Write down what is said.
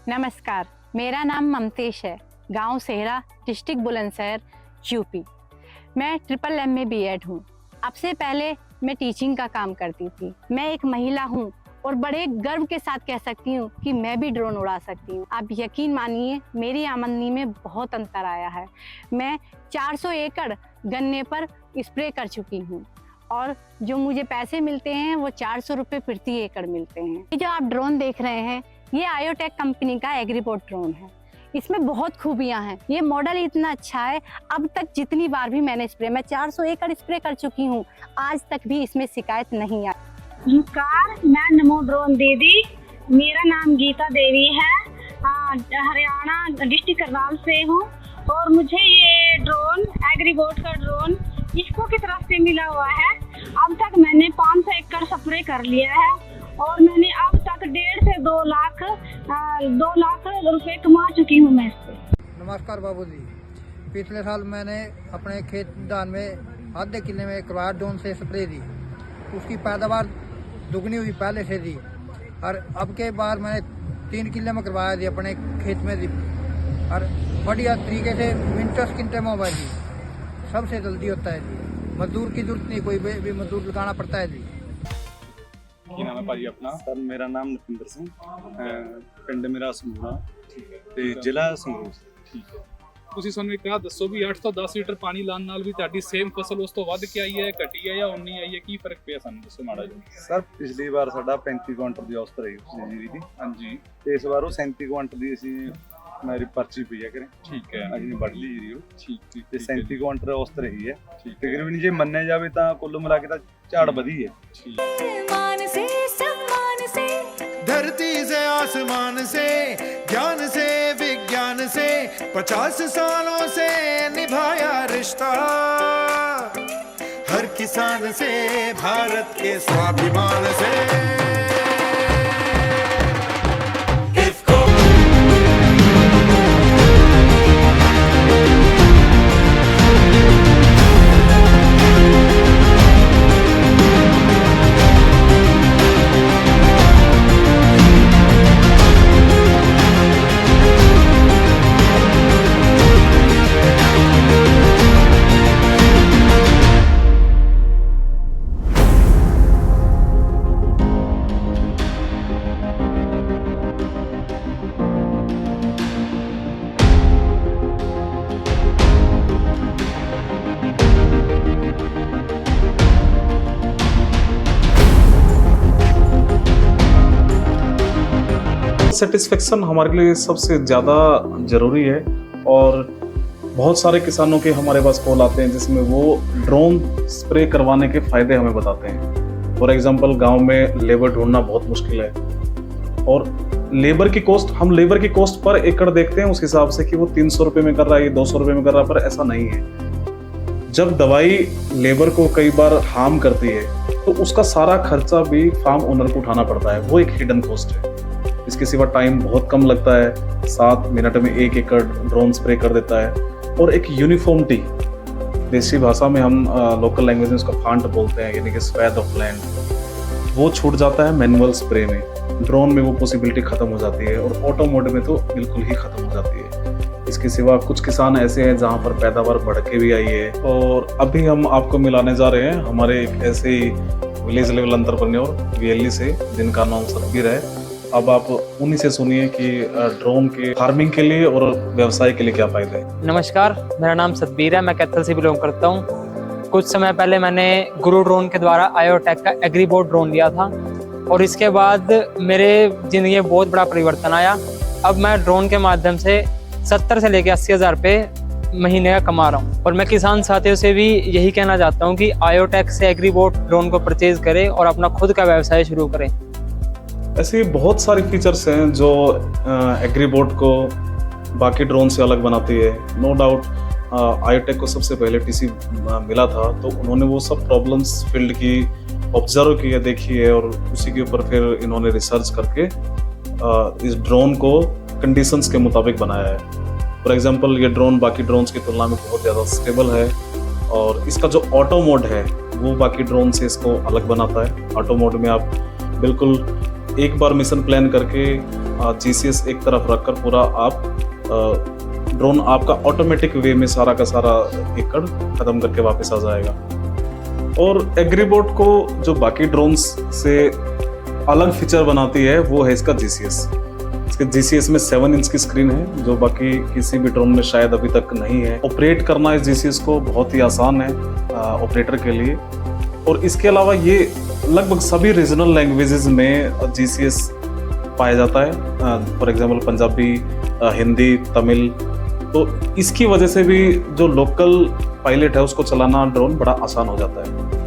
नमस्कार, मेरा नाम ममतेश है। गांव सेहरा, डिस्ट्रिक्ट बुलंदशहर, यूपी। मैं ट्रिपल एम में बीएड हूँ। अब से पहले मैं टीचिंग का काम करती थी। मैं एक महिला हूँ और बड़े गर्व के साथ कह सकती हूँ कि मैं भी ड्रोन उड़ा सकती हूँ। आप यकीन मानिए, मेरी आमदनी में बहुत अंतर आया है। मैं 400 एकड़ गन्ने पर स्प्रे कर चुकी हूँ और जो मुझे पैसे मिलते हैं वो 400 रुपये प्रति एकड़ मिलते हैं। ये जो आप ड्रोन देख रहे हैं, ये आयोटेक कंपनी का एग्रीबोट ड्रोन है। इसमें बहुत खूबियां हैं। ये मॉडल इतना अच्छा है, अब तक जितनी बार भी मैंने मैं 400 एकड़ स्प्रे कर चुकी हूँ, आज तक भी इसमें शिकायत नहीं आई। नमस्कार, मैं नमो ड्रोन दीदी। मेरा नाम गीता देवी है। हरियाणा डिस्ट्रिक्ट करनाल से हूँ और मुझे ये ड्रोन एग्रीबोट का ड्रोन इसको की तरफ से मिला हुआ है। अब तक मैंने 500 एकड़ स्प्रे कर लिया है और मैंने अब तक 1.5 से 2 लाख रुपए कमा चुकी हूँ मैं इससे। नमस्कार बाबूजी, पिछले साल मैंने अपने खेत दान में आधे किले में करवाया ड्रोन से स्प्रे दी। उसकी पैदावार दुगनी हुई पहले से दी और अब के बार मैंने 3 किले में करवाया दी अपने खेत में दी और बढ़िया तरीके से मिनटस किंटे में हुआ जी। सबसे जल्दी होता है जी, मजदूर की जरूरत नहीं, कोई भी मजदूर लगाना पड़ता है जी। ਕੀ ਨਾਮ ਹੈ ਭਾਜੀ ਆਪਣਾ? ਸਰ ਮੇਰਾ ਨਾਮ ਨਪਿੰਦਰ ਸਿੰਘ, ਪਿੰਡ ਮੇਰਾ ਸੰਗੂੜਾ ਤੇ ਅੱਛਾ। ਜ਼ਿਲ੍ਹਾ ਸੰਗਰੂਰ। ਠੀਕ ਹੈ, ਤੁਸੀਂ ਸਾਨੂੰ ਇੱਕ ਗੱਲ ਦੱਸੋ ਵੀ 8 ਤੋਂ 10 ਲੀਟਰ ਪਾਣੀ ਲਾਉਣ ਨਾਲ ਵੀ ਤੁਹਾਡੀ ਸੇਮ ਫਸਲ ਉਸ ਤੋਂ ਵੱਧ ਕੇ ਆਈ ਹੈ, ਘਟੀ ਹੈ ਜਾਂ ਉਨੀ ਆਈ ਹੈ? ਕੀ ਫਰਕ ਪਿਆ ਸਾਨੂੰ ਦੱਸੋ ਮਾੜਾ ਜਿਹਾ। ਸਰ ਪਿਛਲੀ ਵਾਰ ਸਾਡਾ 35 ਕੁਇੰਟਲ ਦੀ ਔਸਤ ਰਹੀ ਸੀ ਜੀਰੀ ਦੀ, ਹਾਂਜੀ ਤੇ ਇਸ ਵਾਰ ਉਹ 37 ਕੁਇੰਟਲ ਦੀ ਅਸੀਂ ਮੇਰੀ ਪਰਚੀ ਪਈ ਹੈ ਕਰੇ। ਠੀਕ ਹੈ, ਅਸੀਂ ਵੱਢ ਲਈ ਜੀਰੀ ਉਹ, ਠੀਕ ਠੀਕ ਤੇ 37 ਕੁਇੰਟਲ ਔਸਤ ਰਹੀ ਹੈ। ਠੀਕ ਹੈ, ਤਕਰੀਬਨ ਜੇ ਮੰਨਿਆ ਜਾਵੇ ਤਾਂ ਕੁੱਲ ਮਿਲਾ ਕੇ ਤਾਂ ਝਾੜ ਵਧੀ ਹੈ। ਠੀਕ धरती से आसमान से ज्ञान से विज्ञान से 50 सालों से निभाया रिश्ता हर किसान से भारत के स्वाभिमान से। सेटिस्फेक्शन हमारे लिए सबसे ज़्यादा ज़रूरी है और बहुत सारे किसानों के हमारे पास कॉल आते हैं जिसमें वो ड्रोन स्प्रे करवाने के फ़ायदे हमें बताते हैं। फॉर एग्जांपल गांव में लेबर ढूंढना बहुत मुश्किल है और लेबर की कॉस्ट पर एकड़ देखते हैं उस हिसाब से कि वो 300 रुपये में कर रहा है, 200 रुपये में कर रहा है, पर ऐसा नहीं है। जब दवाई लेबर को कई बार हार्म करती है तो उसका सारा खर्चा भी फार्म ओनर को उठाना पड़ता है, वो एक हिडन कॉस्ट है। इसके सिवा टाइम बहुत कम लगता है, 7 मिनट में 1 एकड़ ड्रोन स्प्रे कर देता है और एक यूनिफॉर्मिटी, देसी भाषा में हम लोकल लैंग्वेज में उसका फांट बोलते हैं, यानी कि स्वैथ ऑफ लैंड, वो छूट जाता है मैनुअल स्प्रे में। ड्रोन में वो पॉसिबिलिटी खत्म हो जाती है और ऑटो मोड में तो बिल्कुल ही खत्म हो जाती है। इसके सिवा कुछ किसान ऐसे हैं जहाँ पर पैदावार बढ़ के भी आई है और अभी हम आपको मिलाने जा रहे हैं हमारे एक ऐसे ही विलेज लेवल अंतरप्रन्योर वीएलई से जिनका नाम सतबीर है। अब आप उन्हीं से सुनिए कि ड्रोन के फार्मिंग के लिए और व्यवसाय के लिए क्या फायदा है। नमस्कार, मेरा नाम सतबीर है, मैं कैथल से बिलोंग करता हूँ। कुछ समय पहले मैंने गुरु ड्रोन के द्वारा आयोटेक का एग्रीबोट ड्रोन लिया था और इसके बाद मेरे ज़िंदगी में बहुत बड़ा परिवर्तन आया। अब मैं ड्रोन के माध्यम से 70 से लेकर 80 हज़ार रुपये महीने का कमा रहा हूँ और मैं किसान साथियों से भी यही कहना चाहता हूँ कि आयोटेक से एग्रीबोट ड्रोन को परचेज करें और अपना खुद का व्यवसाय शुरू करें। ऐसे बहुत सारे फीचर्स हैं जो एग्रीबोट को बाकी ड्रोन से अलग बनाती है। नो डाउट आयोटेक को सबसे पहले टीसी मिला था तो उन्होंने वो सब प्रॉब्लम्स फील्ड की ऑब्जर्व की है, देखी है और उसी के ऊपर फिर इन्होंने रिसर्च करके इस ड्रोन को कंडीशंस के मुताबिक बनाया है। फॉर एग्जांपल ये ड्रोन बाकी ड्रोन्स की तुलना में बहुत ज़्यादा स्टेबल है और इसका जो ऑटो मोड है वो बाकी ड्रोन से इसको अलग बनाता है। ऑटो मोड में आप बिल्कुल एक बार मिशन प्लान करके जीसीएस एक तरफ रखकर पूरा आप ड्रोन आपका ऑटोमेटिक वे में सारा का सारा एकड़ खत्म करके वापस आ जाएगा। और एग्रीबोट को जो बाकी ड्रोन्स से अलग फीचर बनाती है वो है इसका जीसीएस। इसके जीसीएस में 7 इंच की स्क्रीन है जो बाकी किसी भी ड्रोन में शायद अभी तक नहीं है। ऑपरेट करना इस जीसीएस को बहुत ही आसान है ऑपरेटर के लिए। और इसके अलावा ये लगभग सभी रीजनल लैंग्वेजेस में जीसीएस पाया जाता है, फॉर एग्जांपल पंजाबी, हिंदी, तमिल। तो इसकी वजह से भी जो लोकल पायलट है उसको चलाना ड्रोन बड़ा आसान हो जाता है।